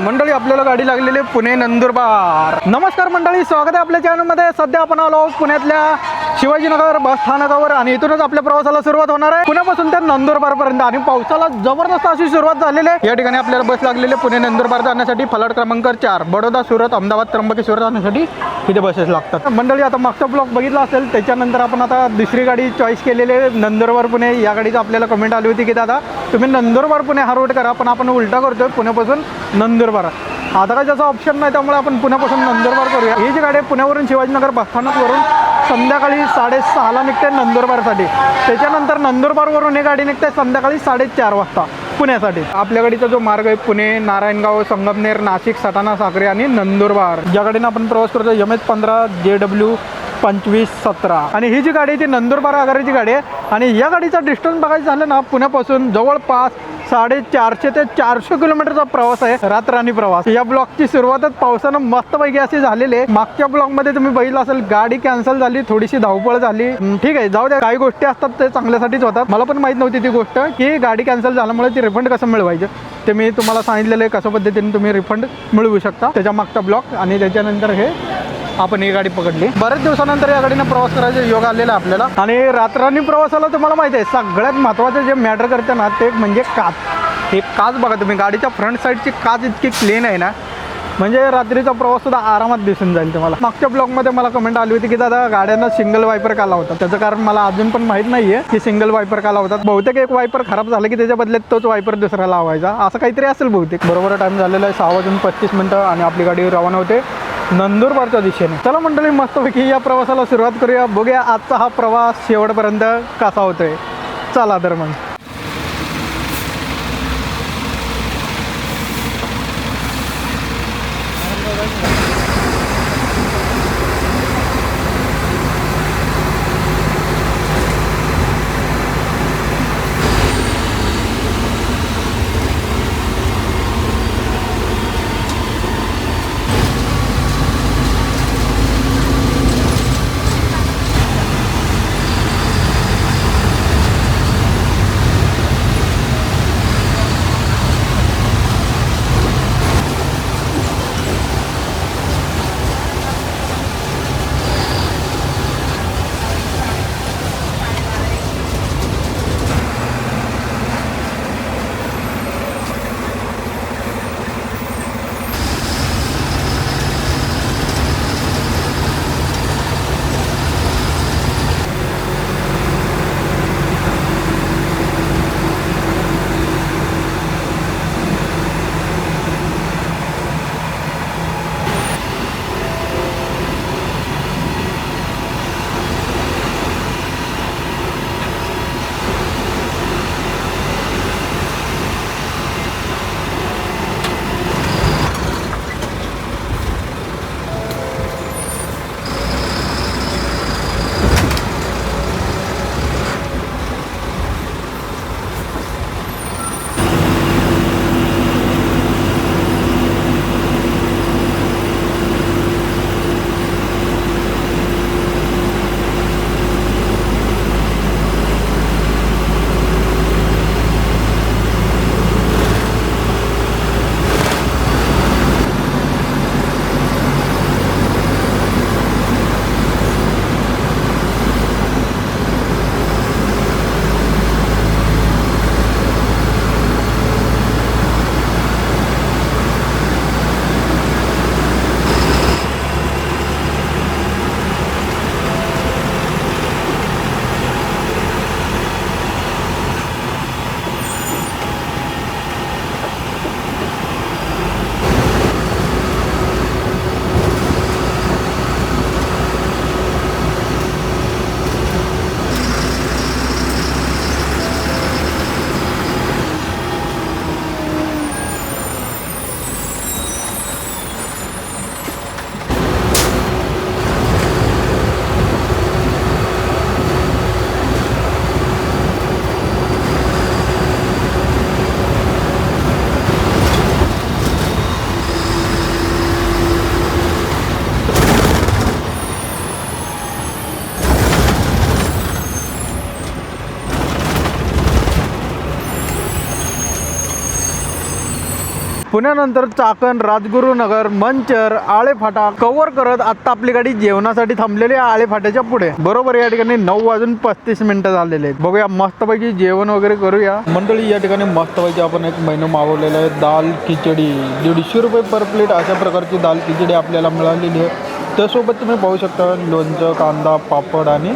मंडळी आपल्याला गाडी लागलेली आहे पुणे नंदुरबार। नमस्कार मंडळी, स्वागत आहे आपल्या चॅनलमध्ये। सध्या आपण आलो आहोत पुण्यातल्या शिवाजीनगर बस स्थानकावर आणि इथूनच आपल्या प्रवासाला सुरुवात होणार आहे पुण्यापासून ते नंदुरबार पर्यंत। आणि पावसाला जबरदस्त अशी सुरुवात झालेली आहे। या ठिकाणी आपल्याला बस लागलेली आहे पुणे नंदुरबार जाण्यासाठी फलाट क्रमांक 4 बडोदा सुरत अहमदाबाद त्र्यंबकेश्वर जाण्यासाठी इथे बसेस लागतात। मंडळी आता मागचा ब्लॉग बघितला असेल, त्याच्यानंतर आपण आता दुसरी गाडी चॉईस केलेली आहे नंदुरबार पुणे। या गाडीचं आपल्याला कमेंट आली होती की दादा तुम्ही नंदुरबार पुणे हा रूट करा, पण आपण उलटा करतोय पुण्यापासून नंदुरबार। आता काय त्याचा ऑप्शन नाही, त्यामुळे आपण पुण्यापासून नंदुरबार करूया। ही जी गाडी आहे पुण्यावरून शिवाजीनगर बस स्थानकावरून संध्याकाळी 6:30ला निघते नंदुरबारसाठी। त्याच्यानंतर नंदुरबारवरून ही गाडी निघते संध्याकाळी 4:30 वाजता पुण्यासाठी। आपल्या गाडीचा जो मार्ग आहे पुणे, नारायणगाव, संगमनेर, नाशिक, सटाणा, साक्री आणि नंदुरबार, ज्या गाडीने आपण प्रवास करतो MS15 JW 2517। आणि ही जी गाडी आहे ती नंदुरबार आगाराची गाडी आहे। आणि या गाडीचा डिस्टन्स बघायचं झालं ना, पुण्यापासून जवळपास 450 ते 400 किलोमीटरचा प्रवास आहे, रातराणी प्रवास। या ब्लॉकची सुरुवातच पावसानं मस्तपैकी अशी झालेली आहे। मागच्या ब्लॉकमध्ये तुम्ही बघितलं असेल गाडी कॅन्सल झाली, थोडीशी धावपळ झाली। ठीक आहे, जाऊ द्या, काही गोष्टी असतात ते चांगल्यासाठीच होतात। मला पण माहीत नव्हती ती गोष्ट की गाडी कॅन्सल झाल्यामुळे ती रिफंड कसं मिळवायचं, ते मी तुम्हाला सांगितलेलं आहे कशा पद्धतीने तुम्ही रिफंड मिळवू शकता। त्याच्या मागचा ब्लॉक आणि त्याच्यानंतर हे आपण ही गाडी पकडली। बरेच दिवसानंतर या गाडीने प्रवास करायचा योग आलेला आपल्याला। आणि रातराणी प्रवासाला तुम्हाला माहिती आहे सगळ्यात महत्त्वाचं जे मॅटर करते ना, ते म्हणजे काच। हे काच बघा तुम्ही, गाडीच्या फ्रंट साईडची काच इतकी क्लीन आहे ना, म्हणजे रात्रीचा प्रवास सुद्धा आरामात दिसून जाईल तुम्हाला। मागच्या ब्लॉगमध्ये मला कमेंट आली होती की दादा गाड्यांना सिंगल वायपर का लावतात, त्याचं कारण मला अजून पण माहीत नाही आहे की सिंगल वायपर का लावतात। बहुतेक एक वायपर खराब झालं की त्याच्या बदल्यात तोच वायपर दुसरा लावायचा, असं काहीतरी असेल बहुतेक। बरोबर टाईम झालेला आहे 6:35 आणि आपली गाडी रवाना होते नंदुरबारच्या दिशेने। चला मंडळी, मस्तपैकी या प्रवासाला सुरुवात करूया। बघूया आजचा हा प्रवास शेवटपर्यंत कसा होतोय। चला तर मग। पुण्यानंतर चाकण, राजगुरुनगर, मंचर, आळेफाटा कव्हर करत आता आपली गाडी जेवणासाठी थांबलेली आहे आळेफाट्याच्या पुढे. बरोबर या ठिकाणी 9:35 झालेले आहेत. बघूया मस्तपैकी जेवण वगैरे करूया मंडळी. या ठिकाणी मस्तपैकी आपण एक मेनू मागवलेला आहे. दाल खिचडी 150 रुपये पर प्लेट अशा प्रकारची दाल खिचडी आपल्याला मिळालेली आहे. त्यासोबत तुम्ही पाहू शकता लोणचं, कांदा, पापड आणि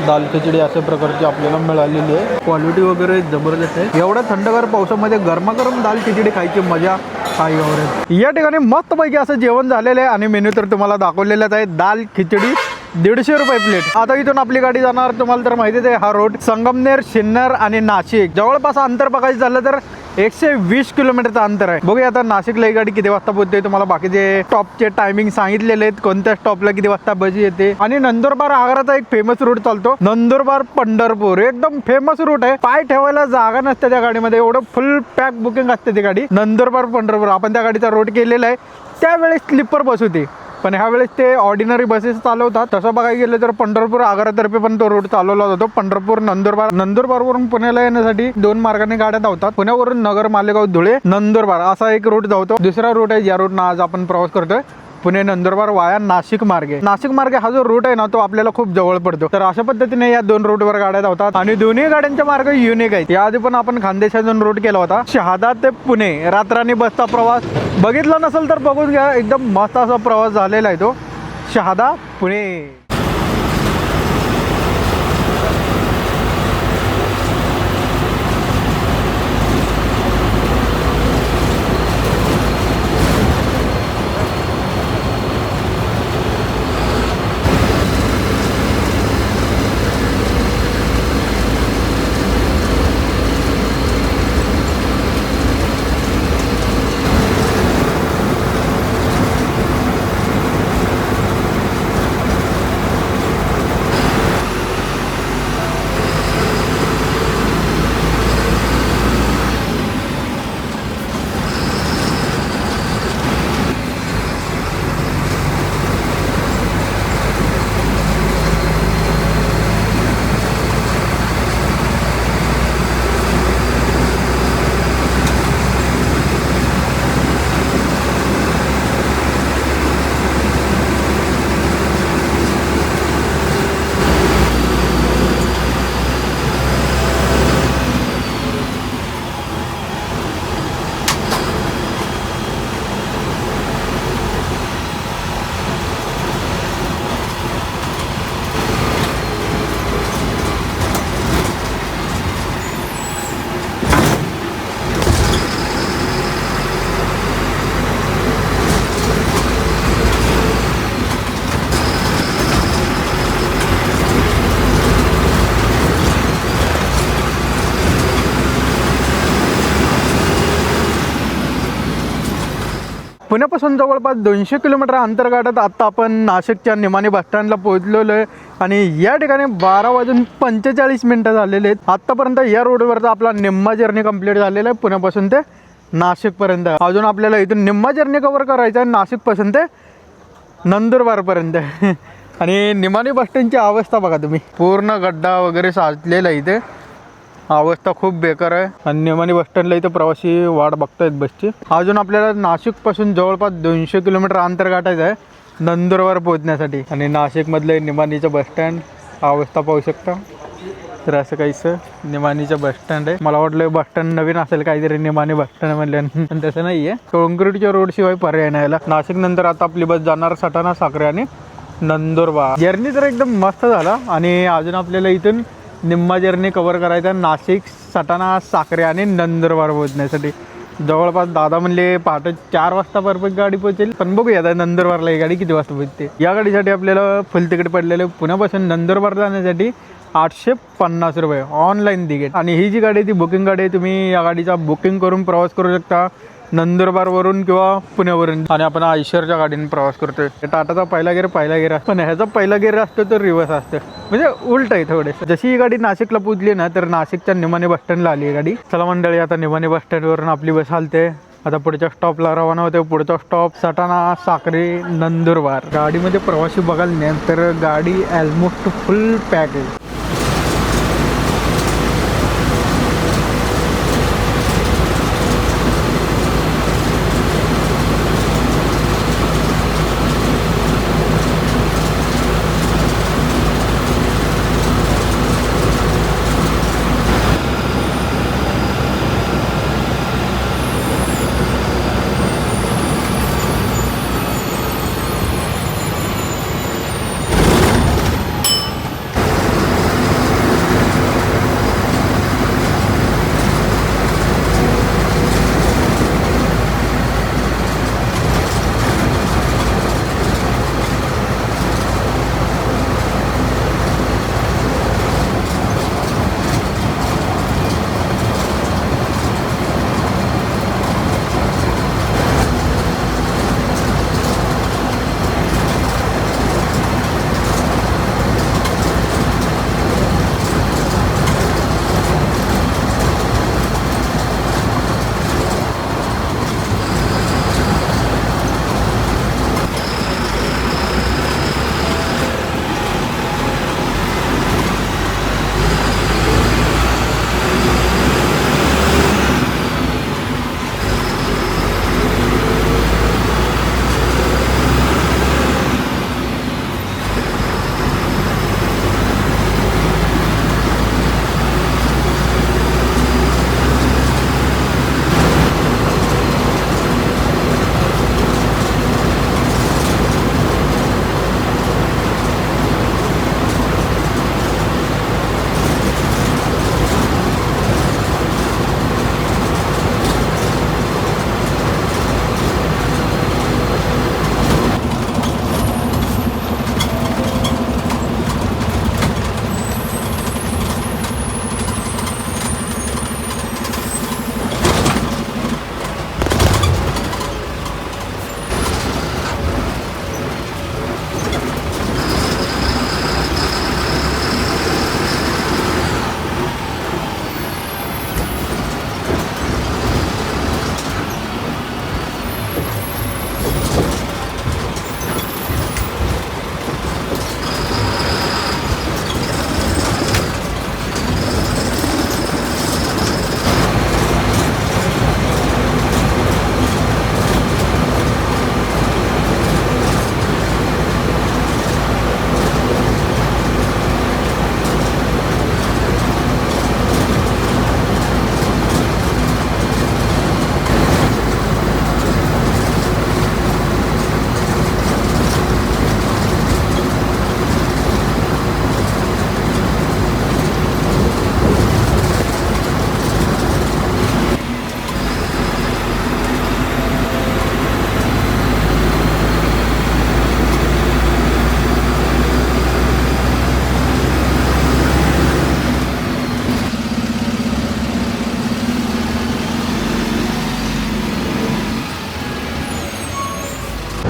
दाल खिचडी अशा प्रकारची आपल्याला मिळालेली आहे. क्वालिटी वगैरे जबरदस्त आहे. एवढ्या थंडगार पावसामध्ये गरमागरम दाल खिचडी खायची मजा काही और आहे. या ठिकाणी मस्तपैकी असं जेवण झालेलं आहे आणि मेन्यू तर तुम्हाला दाखवलेलाच आहे. दाल खिचडी 150 रुपये प्लेट. आता इथून आपली गाडी जाणार, तुम्हाला तर माहितीच आहे हा रोड संगमनेर, सिन्नर आणि नाशिक. जवळपास अंतर बघायचं झालं तर 120 किलोमीटरचं अंतर आहे. बघूया आता नाशिकला ही गाडी किती वाजता पोहोचते. तुम्हाला बाकीचे स्टॉपचे टायमिंग सांगितलेले आहेत, कोणत्या स्टॉपला किती वाजता बस येते. आणि नंदुरबार आग्राचा एक फेमस रूट चालतो, नंदुरबार पंढरपूर. एकदम फेमस रूट आहे. पाय ठेवायला जागा नसते त्या गाडीमध्ये, एवढं फुल पॅक बुकिंग असते ती गाडी. नंदुरबार पंढरपूर आपण त्या गाडीचा रोड केलेला आहे. त्यावेळेस स्लीपर बस होती, पण ह्या वेळेस ते ऑर्डिनरी बसेस चालवतात. तसं बघायला गेलं तर पंढरपूर आग्रातर्फे पण तो रूट चालवला जातो. पंढरपूर नंदुरबारवरून पुण्याला येण्यासाठी 2 मार्गाने गाड्या धावतात. पुण्यावरून नगर, मालेगाव, धुळे, नंदुरबार असा एक रूट धावतो. दुसरा रूट आहे या रूटनं आज आपण प्रवास करतोय, पुणे नंदुरबार वाया नाशिक मार्गे. नाशिक मार्गे हा जो रूट आहे ना तो आपल्याला खूप जवळ पडतो. तर अशा पद्धतीने या 2 रूटवर गाड्या धावतात आणि दोन्ही गाड्यांचे मार्ग युनिक आहेत. याआधी पण आपण खानदेशातून रूट केला होता, शहादा ते पुणे रात्रानी बसचा प्रवास. बघितला नसेल तर बघून घ्या, एकदम मस्त असा प्रवास झालेला आहे तो शहादा पुणे. पुण्यापासून जवळपास 200 किलोमीटर अंतर गाठत आता आपण नाशिकच्या निमाणी बसस्टँडला पोहोचलेलो आहे. आणि या ठिकाणी 12:45 झालेले आहेत. आत्तापर्यंत या रोडवरचा आपला निम्मा जर्नी कंप्लीट झालेला आहे, पुण्यापासून ते नाशिकपर्यंत. अजून आपल्याला इथून निम्मा जर्नी कवर करायचा आहे, नाशिकपासून ते नंदुरबारपर्यंत. आणि निमाणी बसस्टँडची अवस्था बघा तुम्ही, पूर्ण गड्डा वगैरे साचलेला आहे इथे, अवस्था खूप बेकार आहे. आणि निमाणी बसस्टँडला इथं प्रवासी वाट बघतायत बसची. अजून आपल्याला नाशिकपासून जवळपास 200 किलोमीटर अंतर गाठायचं आहे नंदुरबार पोहोचण्यासाठी. आणि नाशिकमधलं निमाणीचं बसस्टँड अवस्था पाहू शकता. तर असं काहीसं निमाणीचं बसस्टँड आहे. मला वाटलं बसस्टँड नवीन असेल काहीतरी निमाणी बसस्टँड म्हणलं, पण तसं नाही आहे. काँक्रीटच्या रोडशिवाय पर्याय नाही याला. नाशिक नंतर आता आपली बस जाणार सटाणा, साक्री आणि नंदुरबार. जर्नी तर एकदम मस्त झाला. आणि अजून आपल्याला इथून निम्मा जर्नी कवर करायचा नाशिक, सटाणा, साक्री आणि नंदुरबार पोहोचण्यासाठी. जवळपास दादा म्हणले पहाटे 4 वाजता परफेक्ट गाडी पोहोचेल, पण बघूया आता नंदुरबारला ही गाडी किती वाजता पोहोचते. या गाडीसाठी आपल्याला फुल तिकीट पडलेलं पुण्यापासून नंदुरबार जाण्यासाठी 850 रुपये ऑनलाईन तिकीट. आणि ही जी गाडी आहे ती बुकिंग गाडी आहे, तुम्ही या गाडीचा बुकिंग करून प्रवास करू शकता नंदुरबारवरून किंवा पुण्यावरून. आणि आपण आयशरच्या गाडीने प्रवास करतोय. टाटाचा पहिला गेअर असतो, पण ह्याचा पहिला गेअर असतो तर रिव्हर्स असतं, म्हणजे उलट आहे थोडेसं. जशी ही गाडी नाशिकला पोहोचली ना तर नाशिकच्या निमाणी बसस्टँडला आली आहे गाडी. चला मंडळी, आता निमाणी बसस्टँडवरून आपली बस हलते. आता पुढच्या स्टॉपला रवाना होते. पुढचा स्टॉप सटाणा, साक्री, नंदुरबार. गाडीमध्ये प्रवासी बघायला नाही तर गाडी ऑलमोस्ट फुल पॅक आहे.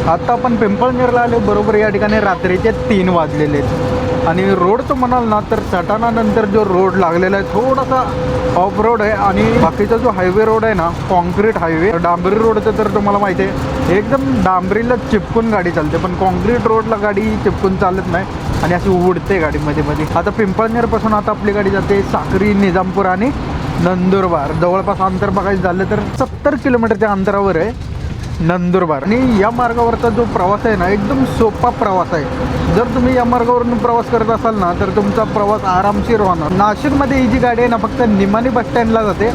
आता आपण पिंपळनेरला आले, बरोबर या ठिकाणी रात्रीचे 3 वाजलेले आहेत. आणि रोडचं म्हणाल ना तर सटाणानंतर जो रोड लागलेला आहे थोडासा ऑफ रोड आहे, आणि बाकीचा जो हायवे रोड आहे ना कॉन्क्रीट हायवे. डांबरी रोडचं तर तुम्हाला माहिती आहे एकदम डांबरीला चिपकून गाडी चालते, पण कॉन्क्रीट रोडला गाडी चिपकून चालत नाही आणि अशी उडते गाडी मध्ये मध्ये. आता पिंपळनेरपासून आता आपली गाडी जाते साक्री, निजामपूर आणि नंदुरबार. जवळपास अंतर बघायचं झालं तर 70 किलोमीटरच्या अंतरावर आहे नंदुरबार. आणि या मार्गावरचा जो प्रवास आहे ना एकदम सोपा प्रवास आहे. जर तुम्ही या मार्गावरून प्रवास करत असाल ना तर तुमचा प्रवास आरामशीर होणार. नाशिकमध्ये ही जी गाडी आहे ना फक्त निमाणी बस स्टँडला जाते,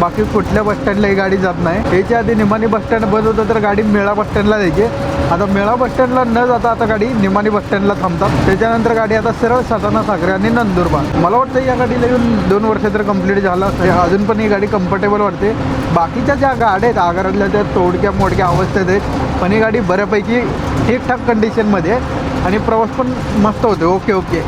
बाकी कुठल्या बस स्टँडला ही गाडी जात नाही. याच्या आधी निमाणी बस स्टँड बंद होतं तर गाडी मेळा बस स्टँडला जायची. आता मेळा बस स्टँडला न जाता आता गाडी निमाणी बस स्टँडला थांबतात. त्याच्यानंतर गाडी आता सरळ सटाणा, साक्री आणि नंदुरबार. मला वाटतं या गाडीला येऊन 2 वर्ष तर कंप्लीट झालं असतं. अजून पण ही गाडी कम्फर्टेबल वाटते. बाकीच्या ज्या गाड्या आहेत आगारातल्या त्या तोडक्या मोडक्या अवस्थेत आहेत, पण ही गाडी बऱ्यापैकी ठीकठाक कंडिशनमध्ये आहे आणि प्रवास पण मस्त होते. ओके.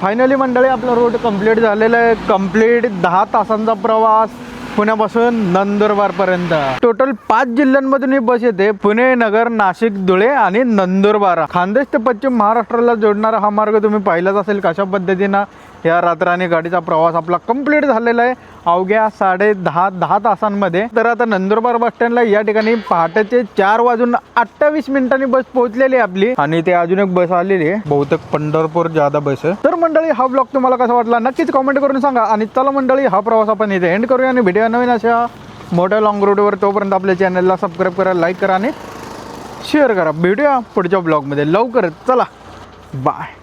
फायनली मंडळी आपला रूट कंप्लीट झालेला आहे. कंप्लीट 10 तासांचा प्रवास पुण्यापासून नंदुरबारपर्यंत. टोटल 5 जिल्ह्यांमधून ही बस येते. पुणे, नगर, नाशिक, धुळे आणि नंदुरबार. खानदेश ते पश्चिम महाराष्ट्राला जोडणारा हा मार्ग तुम्ही पाहिलाच असेल कशा पद्धतीनं या रात्राने गाडीचा प्रवास आपला कंप्लीट झालेला आहे अवघ्या 10.5 तासांमध्ये. तर आता नंदुरबार बस स्टँडला या ठिकाणी पहाटेचे 4:28 बस पोहोचलेली आहे आपली, आणि ते अजून एक बस आलेली आहे, बहुतेक पंढरपूर जादा बस आहे. तर मंडळी हा ब्लॉग तुम्हाला कसा वाटला नक्कीच कमेंट करून सांगा. आणि चला मंडळी हा प्रवास आपण इथे एंड करूया आणि भेटूया नवीन अशा मोठ्या लॉंग रूटवर. तोपर्यंत आपल्या चॅनलला सबस्क्राईब करा, लाईक करा आणि शेअर करा. भेटूया पुढच्या ब्लॉगमध्ये लवकरच. चला बाय.